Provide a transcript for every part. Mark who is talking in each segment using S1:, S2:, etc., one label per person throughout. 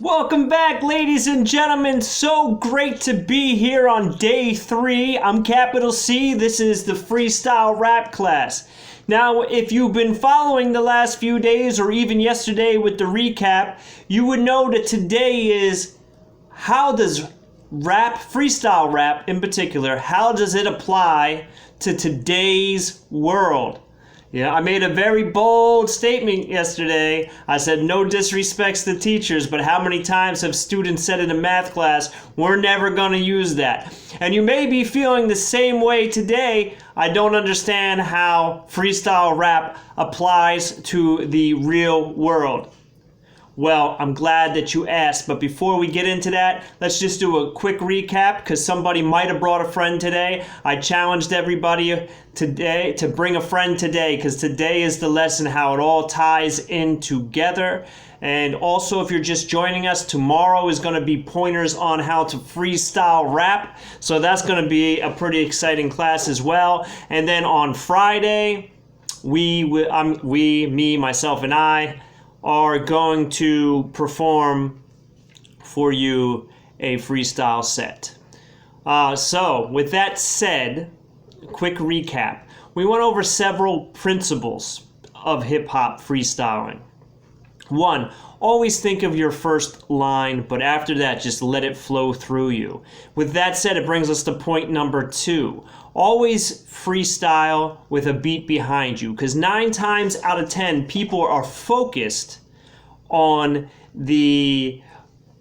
S1: Welcome back, ladies and gentlemen. So great to be here on day 3. I'm Capital C. This is the freestyle rap class. Now, if you've been following the last few days or even yesterday with the recap, you would know that today is how does rap, freestyle rap in particular, how does it apply to today's world? Yeah, I made a very bold statement yesterday. I said no disrespects to teachers, but how many times have students said in a math class, we're never going to use that? And you may be feeling the same way today. I don't understand how freestyle rap applies to the real world. Well, I'm glad that you asked, but before we get into that, let's just do a quick recap because somebody might have brought a friend today. I challenged everybody today to bring a friend today because today is the lesson how it all ties in together. And also, if you're just joining us, tomorrow is going to be pointers on how to freestyle rap. So that's going to be a pretty exciting class as well. And then on Friday, me, myself, and I are going to perform for you a freestyle set. So with that said, quick recap. We went over several principles of hip-hop freestyling. 1, always think of your first line, but after that, just let it flow through you. With that said, it brings us to point number 2. Always freestyle with a beat behind you, because 9 times out of 10, people are focused on the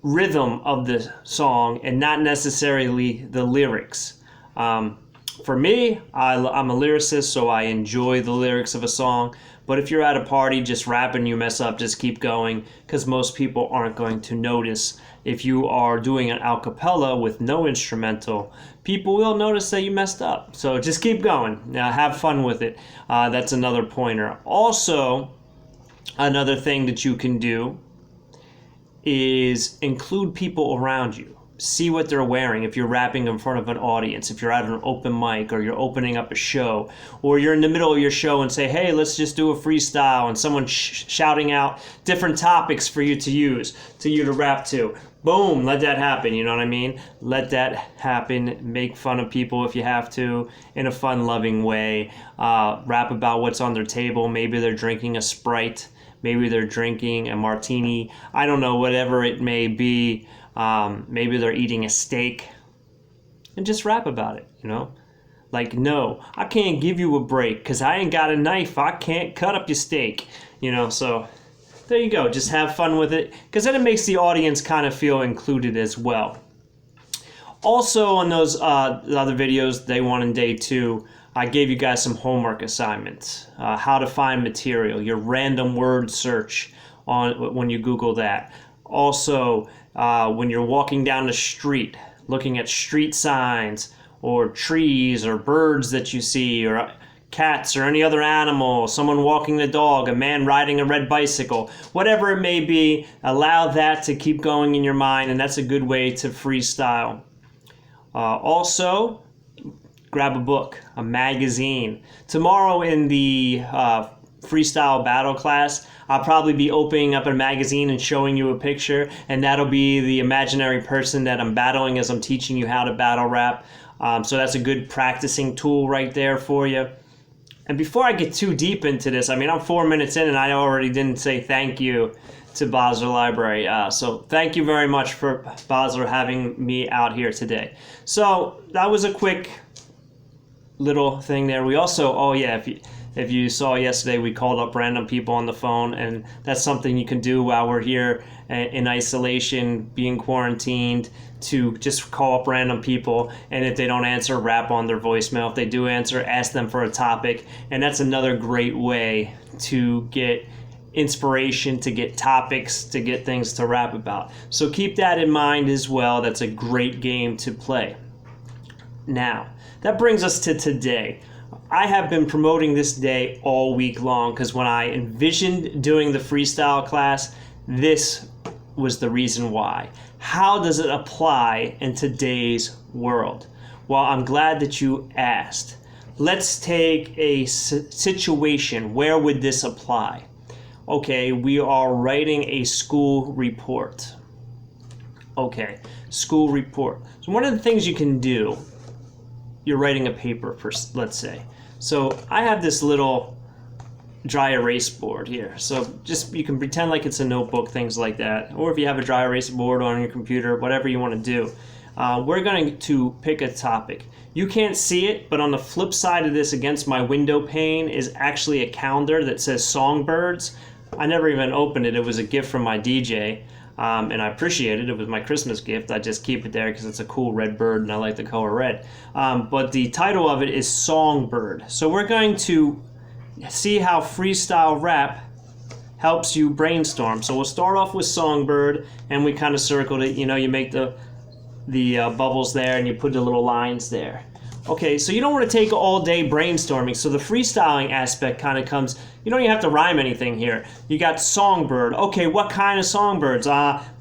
S1: rhythm of the song and not necessarily the lyrics. For me, I'm a lyricist, so I enjoy the lyrics of a song. But if you're at a party just rapping, you mess up, just keep going, because most people aren't going to notice. If you are doing an a cappella with no instrumental, people will notice that you messed up. So just keep going. Now, have fun with it. That's another pointer. Also, another thing that you can do is include people around you. See what they're wearing if you're rapping in front of an audience, if you're at an open mic or you're opening up a show, or you're in the middle of your show and say, hey, let's just do a freestyle, and someone's shouting out different topics for you to use, to rap to. Boom, let that happen, you know what I mean? Let that happen. Make fun of people if you have to in a fun, loving way. Rap about what's on their table. Maybe they're drinking a Sprite. Maybe they're drinking a martini. I don't know, whatever it may be. Maybe they're eating a steak. And just rap about it, you know? Like, no, I can't give you a break because I ain't got a knife. I can't cut up your steak. You know, so there you go. Just have fun with it because then it makes the audience kind of feel included as well. Also, on those other videos, day 1 and day 2, I gave you guys some homework assignments. How to find material, your random word search when you Google that. Also, when you're walking down the street, looking at street signs or trees or birds that you see or cats or any other animal, someone walking the dog, a man riding a red bicycle, whatever it may be, allow that to keep going in your mind, and that's a good way to freestyle. Also, grab a book, a magazine. Tomorrow in the freestyle battle class, I'll probably be opening up a magazine and showing you a picture, and that'll be the imaginary person that I'm battling as I'm teaching you how to battle rap. So that's a good practicing tool right there for you. And before I get too deep into this, I mean, I'm 4 minutes in and I already didn't say thank you to Bosler Library. So thank you very much for Bosler having me out here today. So that was a quick little thing there. We also, oh yeah, if you saw yesterday, we called up random people on the phone, and that's something you can do while we're here in isolation, being quarantined, to just call up random people, and if they don't answer, rap on their voicemail. If they do answer, ask them for a topic, and that's another great way to get inspiration, to get topics, to get things to rap about. So keep that in mind as well. That's a great game to play. Now, that brings us to today. I have been promoting this day all week long because when I envisioned doing the freestyle class, this was the reason why. How does it apply in today's world? Well, I'm glad that you asked. Let's take a situation. Where would this apply? Okay, we are writing a school report. Okay, school report. So one of the things you can do, you're writing a paper, let's say. So I have this little dry erase board here. So just, you can pretend like it's a notebook, things like that. Or if you have a dry erase board on your computer, whatever you want to do. We're going to pick a topic. You can't see it, but on the flip side of this against my window pane is actually a calendar that says Songbirds. I never even opened it. It was a gift from my DJ. And I appreciate it. It was my Christmas gift. I just keep it there because it's a cool red bird and I like the color red. But the title of it is Songbird. So we're going to see how freestyle rap helps you brainstorm. So we'll start off with Songbird, and we kind of circled it. You know, you make the bubbles there and you put the little lines there. Okay, so you don't want to take all day brainstorming. So the freestyling aspect kind of comes, you don't even have to rhyme anything here. You got songbird. Okay, what kind of songbirds?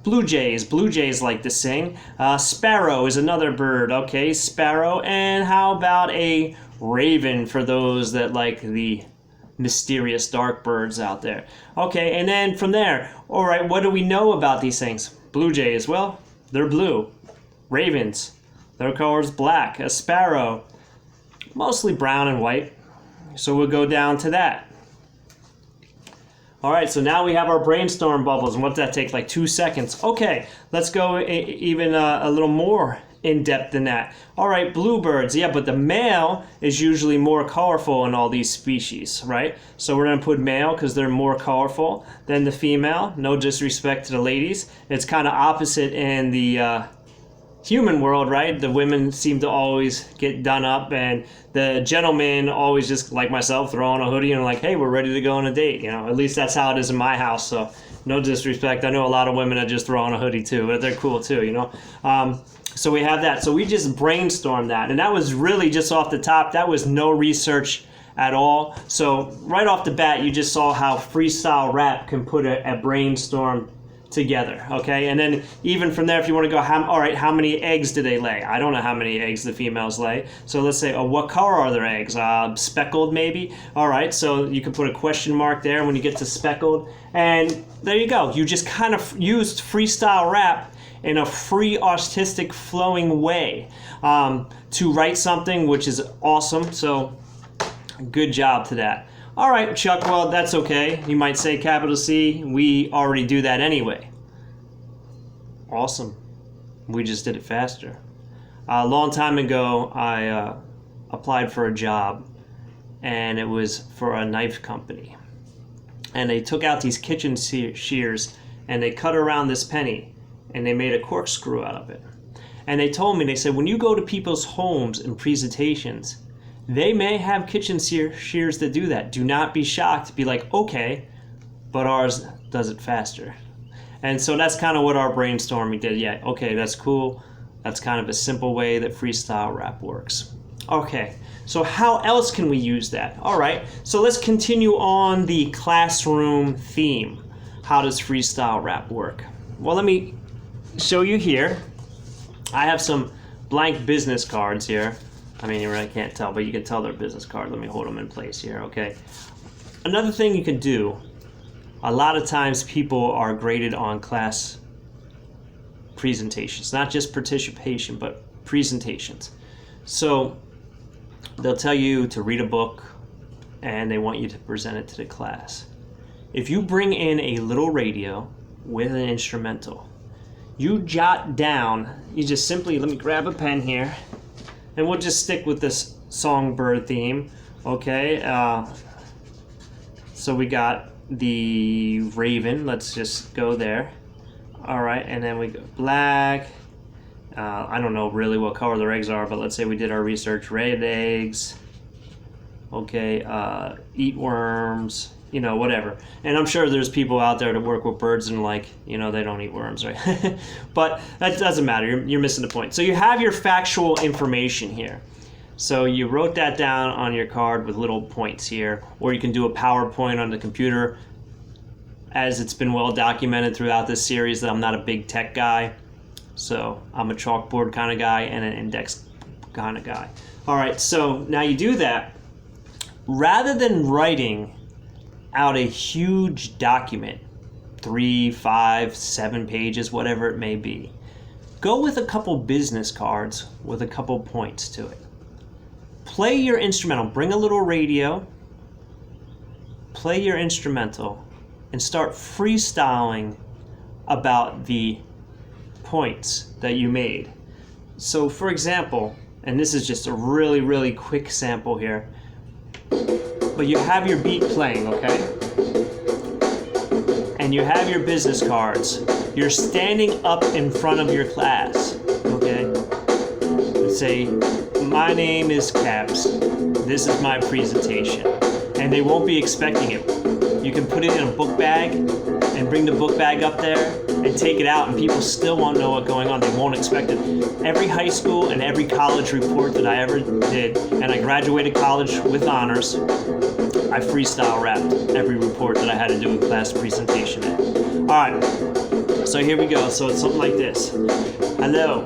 S1: Blue jays. Blue jays like to sing. Sparrow is another bird. Okay, sparrow. And how about a raven for those that like the mysterious dark birds out there? Okay, and then from there, all right, what do we know about these things? Blue jays, well, they're blue. Ravens, their color is black. A sparrow, mostly brown and white. So we'll go down to that. All right, so now we have our brainstorm bubbles. And what's that take, like 2 seconds? Okay, let's go even a little more in depth than that. All right, bluebirds. Yeah, but the male is usually more colorful in all these species, right? So we're going to put male because they're more colorful than the female. No disrespect to the ladies. It's kind of opposite in the human world, right? The women seem to always get done up, and the gentlemen always just, like myself, throw on a hoodie and like, hey, we're ready to go on a date. You know, at least that's how it is in my house. So no disrespect. I know a lot of women that just throw on a hoodie too, but they're cool too, you know. So we have that. So we just brainstormed that, and that was really just off the top. That was no research at all. So right off the bat, you just saw how freestyle rap can put a brainstorm together, okay? And then even from there, if you want to go, all right, how many eggs do they lay? I don't know how many eggs the females lay. So let's say, what color are their eggs? Speckled, maybe? All right, so you can put a question mark there when you get to speckled. And there you go. You just kind of used freestyle rap in a free, artistic, flowing way to write something, which is awesome. So good job to that. All right, Chuck, well, that's okay. You might say capital C. We already do that anyway. Awesome. We just did it faster. A long time ago, I applied for a job, and it was for a knife company. And they took out these kitchen shears, and they cut around this penny, and they made a corkscrew out of it. And they told me, they said, when you go to people's homes and presentations, they may have kitchen shears that do that. Do not be shocked. Be like, okay, but ours does it faster. And so that's kind of what our brainstorming did. Yeah, okay, that's cool. That's kind of a simple way that freestyle rap works. Okay, so how else can we use that? All right, so let's continue on the classroom theme. How does freestyle rap work? Well, let me show you here. I have some blank business cards here. I mean, you really can't tell, but you can tell they're business cards. Let me hold them in place here, okay? Another thing you can do, a lot of times people are graded on class presentations, not just participation, but presentations. So they'll tell you to read a book, and they want you to present it to the class. If you bring in a little radio with an instrumental, you jot down, you just simply, let me grab a pen here, and we'll just stick with this songbird theme, okay? So we got the raven. Let's just go there. All right, and then we go black. I don't know really what color their eggs are, but let's say we did our research. Red eggs. Okay, eat worms. You know, whatever. And I'm sure there's people out there that work with birds and like, you know, they don't eat worms, right? But that doesn't matter. You're missing the point. So you have your factual information here. So you wrote that down on your card with little points here, or you can do a PowerPoint on the computer. As it's been well documented throughout this series that I'm not a big tech guy. So I'm a chalkboard kind of guy and an index kind of guy. All right, so now you do that. Rather than writing out a huge document, 3, 5, 7 pages, whatever it may be, go with a couple business cards with a couple points to it. Play your instrumental. Bring a little radio. Play your instrumental and start freestyling about the points that you made. So for example, and this is just a really, really quick sample here, but you have your beat playing, okay? And you have your business cards. You're standing up in front of your class, okay? And say, my name is Caps. This is my presentation. And they won't be expecting it. You can put it in a book bag and bring the book bag up there and take it out, and people still won't know what's going on. They won't expect it. Every high school and every college report that I ever did, and I graduated college with honors, I freestyle rapped every report that I had to do a class presentation in. All right, so here we go. So it's something like this. Hello,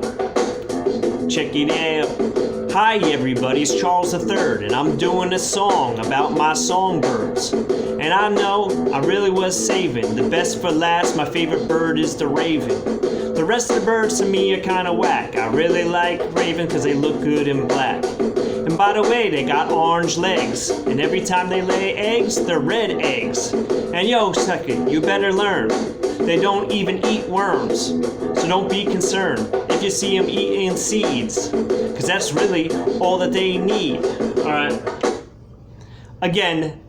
S1: check it out. Hi everybody, it's Charles III, and I'm doing a song about my songbirds. And I know I really was saving the best for last. My favorite bird is the raven. The rest of the birds to me are kind of whack. I really like raven because they look good in black. And by the way, they got orange legs, and every time they lay eggs, they're red eggs. And yo, second, you better learn, they don't even eat worms. So don't be concerned if you see them eating seeds, because that's really all that they need. All right. Again,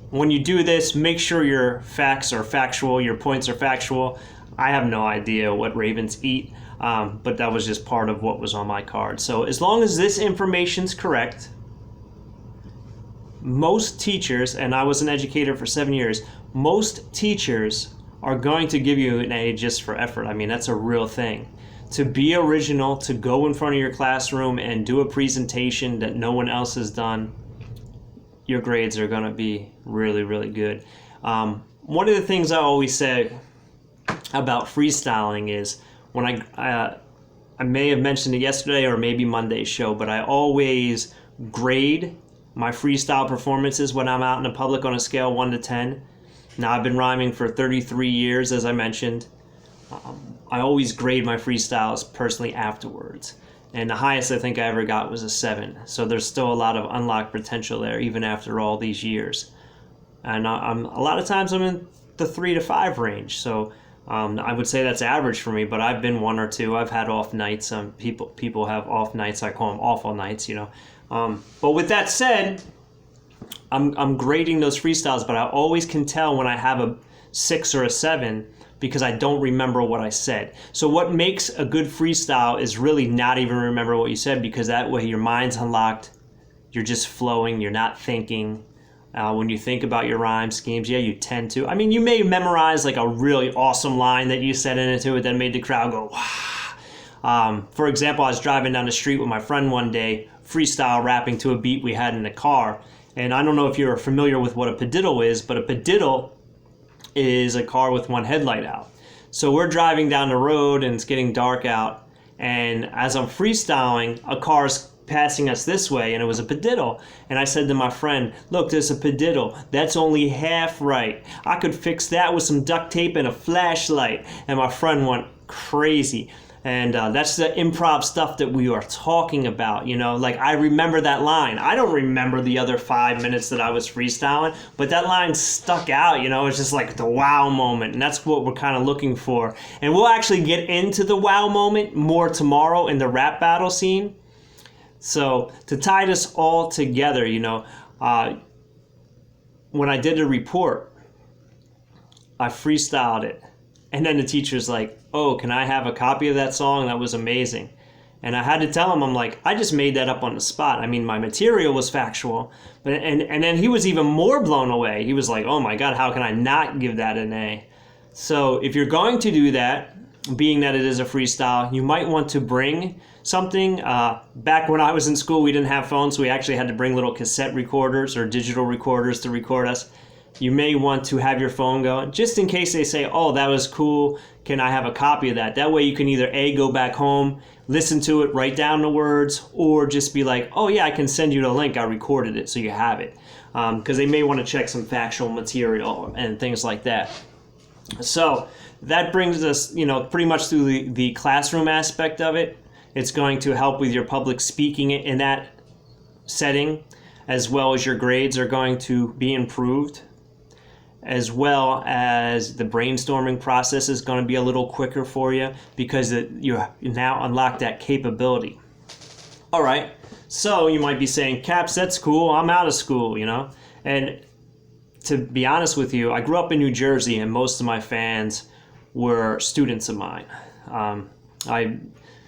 S1: when you do this, make sure your facts are factual, your points are factual. I have no idea what ravens eat, but that was just part of what was on my card. So as long as this information's correct, most teachers, and I was an educator for 7 years, most teachers are going to give you an A just for effort. I mean, that's a real thing. To be original, to go in front of your classroom and do a presentation that no one else has done, your grades are going to be really, really good. One of the things I always say about freestyling is, when I may have mentioned it yesterday or maybe Monday's show, but I always grade my freestyle performances when I'm out in the public on a scale 1 to 10. Now, I've been rhyming for 33 years, as I mentioned. I always grade my freestyles personally afterwards. And the highest I think I ever got was a 7. So there's still a lot of unlocked potential there, even after all these years. And a lot of times I'm in the 3 to 5 range. So I would say that's average for me, but I've been 1 or 2. I've had off nights. People have off nights. I call them awful nights, you know. But with that said, I'm grading those freestyles, but I always can tell when I have a 6 or a 7 because I don't remember what I said. So what makes a good freestyle is really not even remember what you said, because that way your mind's unlocked, you're just flowing, you're not thinking. When you think about your rhyme schemes, yeah, you tend to. I mean, you may memorize like a really awesome line that you said into it that made the crowd go, wow. For example, I was driving down the street with my friend one day, freestyle rapping to a beat we had in the car. And I don't know if you're familiar with what a padiddle is, but a padiddle is a car with one headlight out. So we're driving down the road and it's getting dark out. And as I'm freestyling, a car's passing us this way, and it was a padiddle. And I said to my friend, look, there's a padiddle. That's only half right. I could fix that with some duct tape and a flashlight. And my friend went crazy. And that's the improv stuff that we are talking about, you know. Like, I remember that line. I don't remember the other 5 minutes that I was freestyling, but that line stuck out, you know. It's just like the wow moment, and that's what we're kind of looking for. And we'll actually get into the wow moment more tomorrow in the rap battle scene. So to tie this all together, you know, when I did a report, I freestyled it. And then the teacher's like, oh, can I have a copy of that song? That was amazing. And I had to tell him, I'm like, I just made that up on the spot. I mean, my material was factual. But and then he was even more blown away. He was like, oh my God, how can I not give that an A? So if you're going to do that, being that it is a freestyle, you might want to bring something. Back when I was in school, we didn't have phones, so we actually had to bring little cassette recorders or digital recorders to record us. You may want to have your phone going, just in case they say, oh, that was cool, can I have a copy of that? That way you can either A, go back home, listen to it, write down the words, or just be like, oh yeah, I can send you the link, I recorded it, so you have it. Because they may want to check some factual material and things like that. So that brings us, pretty much through the classroom aspect of it. It's going to help with your public speaking in that setting, as well as your grades are going to be improved, as well as the brainstorming process is going to be a little quicker for you because you now unlock that capability. All right, so you might be saying, Caps, that's cool. I'm out of school, And to be honest with you, I grew up in New Jersey, and most of my fans were students of mine. I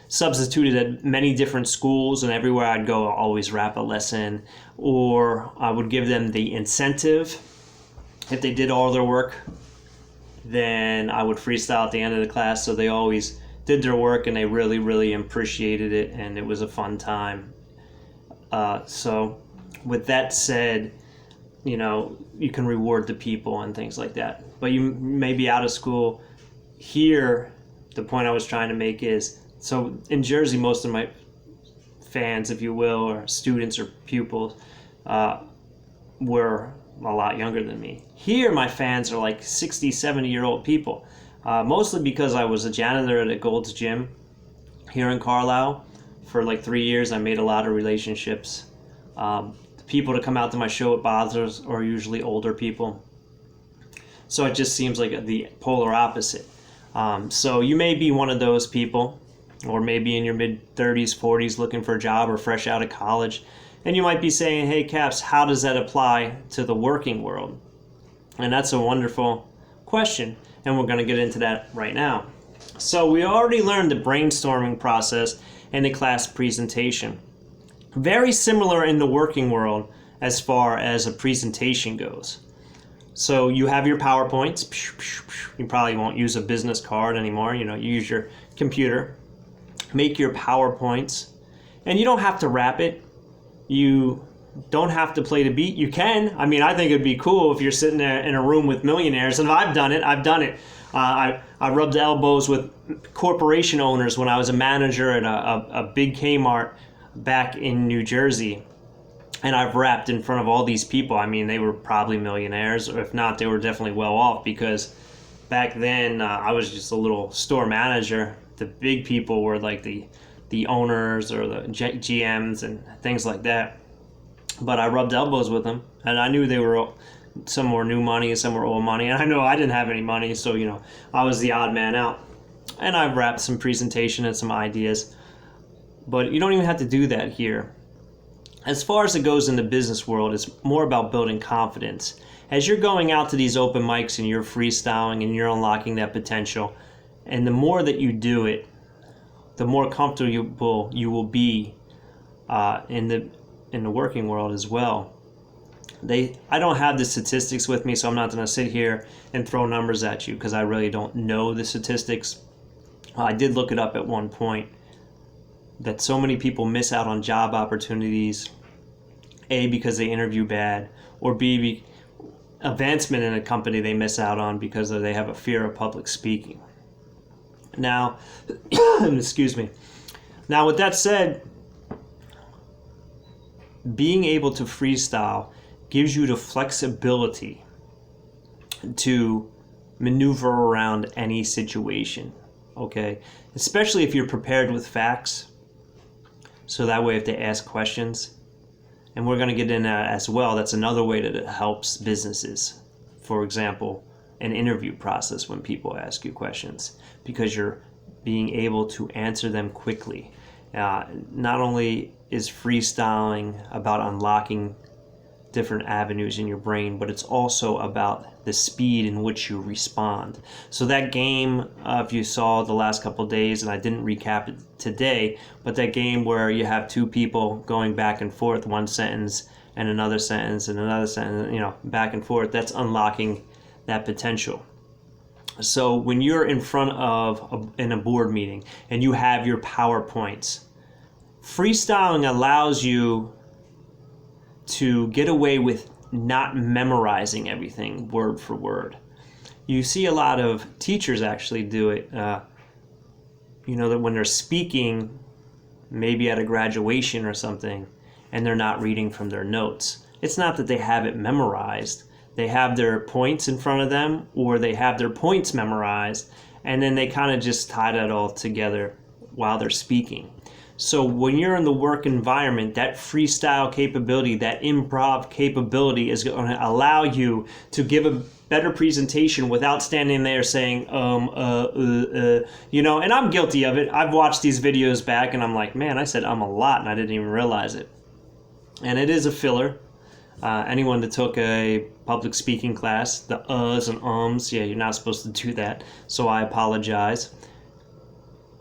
S1: substituted at many different schools, and everywhere I'd go, I'd always rap a lesson, or I would give them the incentive. If they did all their work, then I would freestyle at the end of the class, so they always did their work, and they really, really appreciated it, and it was a fun time. So with that said, you can reward the people and things like that. But you may be out of school. Here, the point I was trying to make is, so in Jersey, most of my fans, if you will, or students or pupils, were a lot younger than me. Here, my fans are like 60, 70-year-old people, mostly because I was a janitor at a Gold's Gym here in Carlisle. For like 3 years, I made a lot of relationships. People to come out to my show at Bosler's are usually older people. So it just seems like the polar opposite. So you may be one of those people, or maybe in your mid-30s, 40s looking for a job or fresh out of college. And you might be saying, hey, Caps, how does that apply to the working world? And that's a wonderful question, and we're going to get into that right now. So we already learned the brainstorming process and the class presentation. Very similar in the working world as far as a presentation goes. So you have your PowerPoints. You probably won't use a business card anymore. You use your computer. Make your PowerPoints. And you don't have to wrap it. You don't have to play the beat. You can. I mean, I think it'd be cool if you're sitting there in a room with millionaires. And I've done it. I rubbed elbows with corporation owners when I was a manager at a big Kmart back in New Jersey. And I've rapped in front of all these people. I mean, they were probably millionaires, or if not, they were definitely well off, because back then I was just a little store manager. The big people were like the owners or the GMs and things like that. But I rubbed elbows with them, and I knew some were new money and some were old money. And I know I didn't have any money, so I was the odd man out. And I've rapped some presentation and some ideas. But you don't even have to do that here. As far as it goes in the business world, it's more about building confidence. As you're going out to these open mics and you're freestyling and you're unlocking that potential, and the more that you do it, the more comfortable you will be in the working world as well. I don't have the statistics with me, so I'm not going to sit here and throw numbers at you because I really don't know the statistics. I did look it up at one point, that so many people miss out on job opportunities, A, because they interview bad, or B, advancement in a company they miss out on because they have a fear of public speaking. Now, excuse me. Now, with that said, being able to freestyle gives you the flexibility to maneuver around any situation, okay? Especially if you're prepared with facts. So that way, if they ask questions, and we're going to get in that as well, that's another way that it helps businesses. For example, an interview process when people ask you questions, because you're being able to answer them quickly. Not only is freestyling about unlocking different avenues in your brain, but it's also about the speed in which you respond. So that game, if you saw the last couple of days, and I didn't recap it today, but that game where you have two people going back and forth, one sentence and another sentence and another sentence, back and forth, that's unlocking that potential. So when you're in front of in a board meeting and you have your PowerPoints, freestyling allows you to get away with not memorizing everything word for word. You see a lot of teachers actually do it, that when they're speaking, maybe at a graduation or something, and they're not reading from their notes. It's not that they have it memorized. they have their points in front of them, or they have their points memorized, and then they kind of just tie that all together while they're speaking. So when you're in the work environment, that freestyle capability, that improv capability is going to allow you to give a better presentation without standing there saying, you know, and I'm guilty of it. I've watched these videos back and I'm like, man, I said a lot and I didn't even realize it. And it is a filler. Anyone that took a public speaking class, the uhs and ums, yeah, you're not supposed to do that. So I apologize.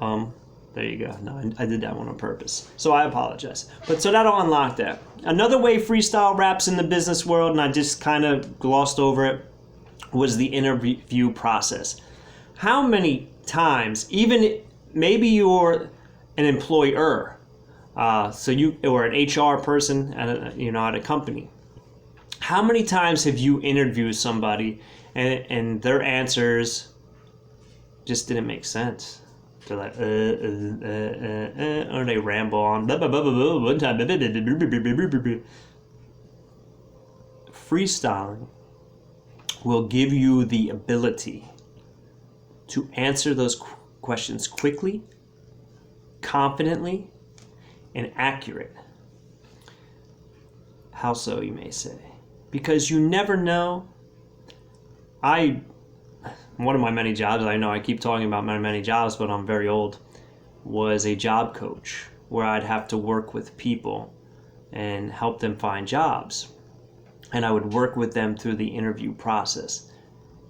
S1: There you go. No, I did that one on purpose. So I apologize. But so that'll unlock that. Another way freestyle raps in the business world, and I just kind of glossed over it, was the interview process. How many times, even maybe you're an employer, so you or an HR person at a company. How many times have you interviewed somebody and their answers just didn't make sense? They're like, or they ramble on. One time, freestyling will give you the ability to answer those questions quickly, confidently, and accurate. How so, you may say? Because you never know. One of my many jobs, I know I keep talking about my many jobs, but I'm very old, was a job coach where I'd have to work with people and help them find jobs. And I would work with them through the interview process.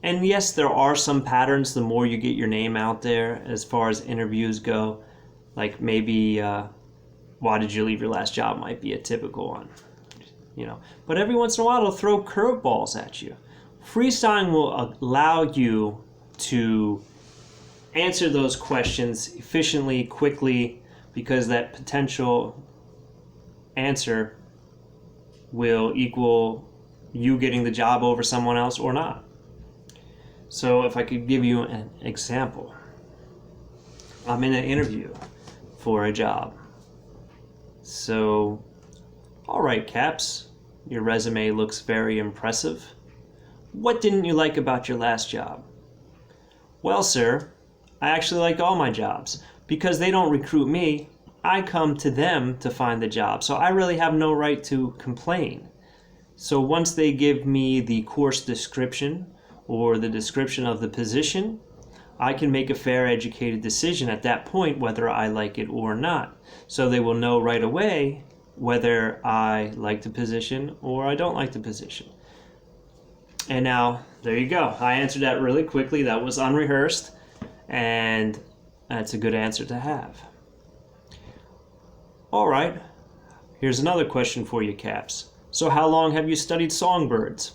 S1: And yes, there are some patterns the more you get your name out there as far as interviews go. Like maybe, why did you leave your last job might be a typical one. But every once in a while it'll throw curveballs at you. Freestyling will allow you to answer those questions efficiently, quickly, because that potential answer will equal you getting the job over someone else or not. So if I could give you an example. I'm in an interview for a job. So, all right, Caps, your resume looks very impressive. What didn't you like about your last job? Well, sir, I actually like all my jobs. Because they don't recruit me, I come to them to find the job. So I really have no right to complain. So once they give me the course description or the description of the position, I can make a fair, educated decision at that point whether I like it or not. So they will know right away whether I like the position or I don't like the position. And now, there you go. I answered that really quickly. That was unrehearsed, and that's a good answer to have. All right, here's another question for you, Caps. So how long have you studied songbirds?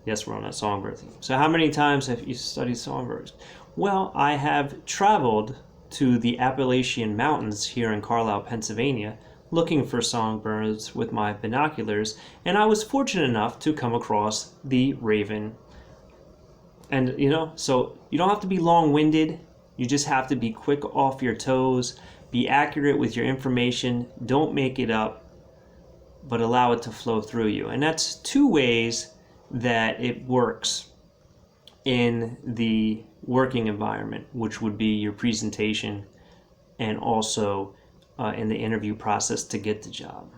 S1: Yes, we're on that songbird theme. So how many times have you studied songbirds? Well, I have traveled to the Appalachian Mountains here in Carlisle, Pennsylvania, looking for songbirds with my binoculars, and I was fortunate enough to come across the raven. And so you don't have to be long-winded, you just have to be quick off your toes, be accurate with your information, don't make it up, but allow it to flow through you. And that's two ways that it works in the working environment, which would be your presentation and also in the interview process to get the job.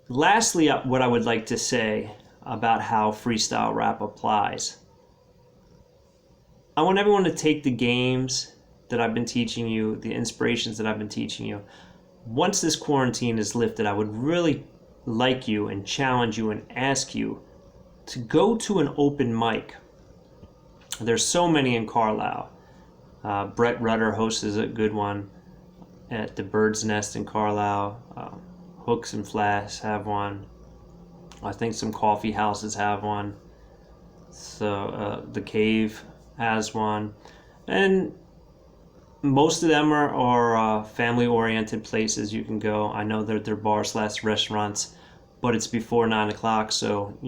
S1: Lastly, what I would like to say about how freestyle rap applies. I want everyone to take the games that I've been teaching you, the inspirations that I've been teaching you. Once this quarantine is lifted, I would really like you and challenge you and ask you to go to an open mic. There's so many in Carlisle. Brett Rutter hosts a good one at the Bird's Nest in Carlisle. Hooks and Flash have one. I think some coffee houses have one. So the Cave has one. And most of them are family-oriented places you can go. I know they're bars/restaurants, but it's before 9 o'clock, so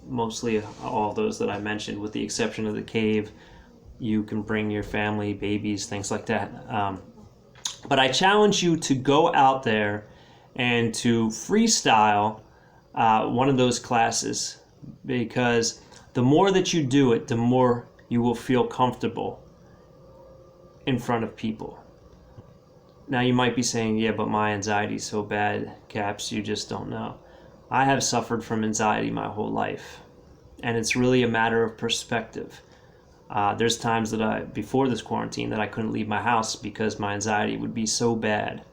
S1: mostly all of those that I mentioned, with the exception of the Cave, you can bring your family, babies, things like that. But I challenge you to go out there and to freestyle one of those classes, because the more that you do it, the more you will feel comfortable in front of people. Now you might be saying, yeah, but my anxiety is so bad, Caps, you just don't know. I have suffered from anxiety my whole life, and it's really a matter of perspective. There's times that before this quarantine, that I couldn't leave my house because my anxiety would be so bad.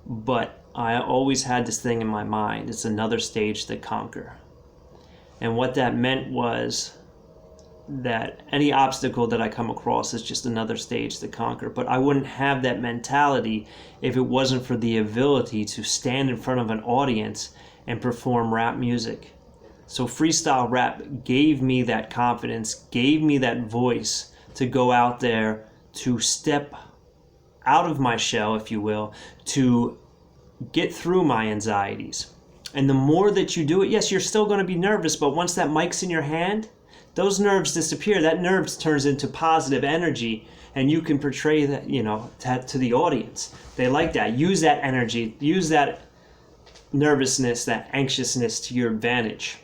S1: But I always had this thing in my mind, it's another stage to conquer. And what that meant was that any obstacle that I come across is just another stage to conquer. But I wouldn't have that mentality if it wasn't for the ability to stand in front of an audience and perform rap music. So freestyle rap gave me that confidence, gave me that voice to go out there, to step out of my shell, if you will, to get through my anxieties. And the more that you do it, yes, you're still going to be nervous, but once that mic's in your hand, those nerves disappear. That nerves turns into positive energy, and you can portray that, to the audience. They like that. Use that energy, use that nervousness, that anxiousness to your advantage.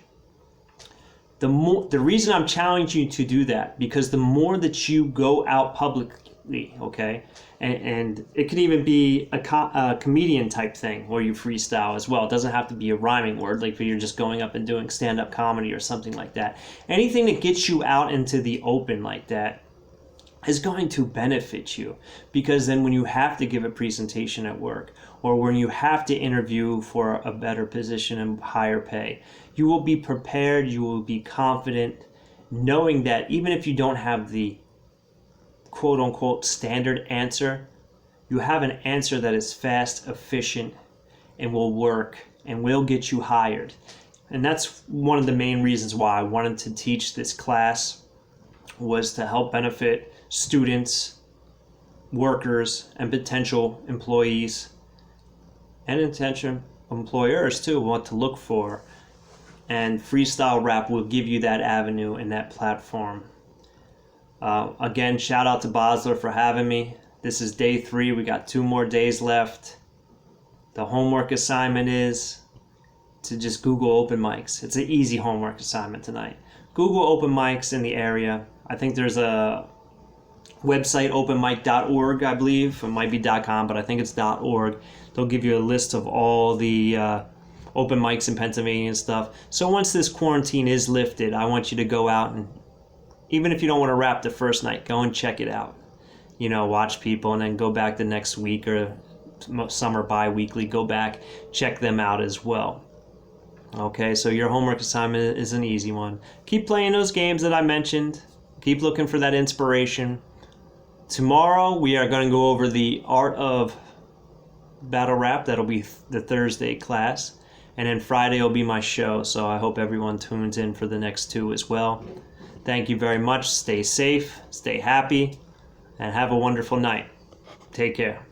S1: The reason I'm challenging you to do that, because the more that you go out publicly, okay, and it could even be a comedian type thing where you freestyle as well. It doesn't have to be a rhyming word, like you're just going up and doing stand-up comedy or something like that. Anything that gets you out into the open like that is going to benefit you, because then when you have to give a presentation at work, or when you have to interview for a better position and higher pay, you will be prepared, you will be confident, knowing that even if you don't have the quote-unquote standard answer, you have an answer that is fast, efficient, and will work, and will get you hired. And that's one of the main reasons why I wanted to teach this class, was to help benefit students, workers, and potential employees, and potential employers too, what to look for. And freestyle rap will give you that avenue and that platform. Again, shout out to Bosler for having me. This is day 3. We got 2 more days left. The homework assignment is to just Google open mics. It's an easy homework assignment tonight. Google open mics in the area. I think there's a website, openmic.org, I believe. It might be .com, but I think it's .org. They'll give you a list of all the open mics in Pennsylvania and stuff. So once this quarantine is lifted, I want you to go out, and even if you don't want to rap the first night, go and check it out. Watch people, and then go back the next week, or some are bi-weekly, go back, check them out as well. Okay, so your homework assignment is an easy one. Keep playing those games that I mentioned. Keep looking for that inspiration. Tomorrow we are going to go over the art of battle rap. That'll be the Thursday class. And then Friday will be my show, so I hope everyone tunes in for the next 2 as well. Thank you very much. Stay safe, stay happy, and have a wonderful night. Take care.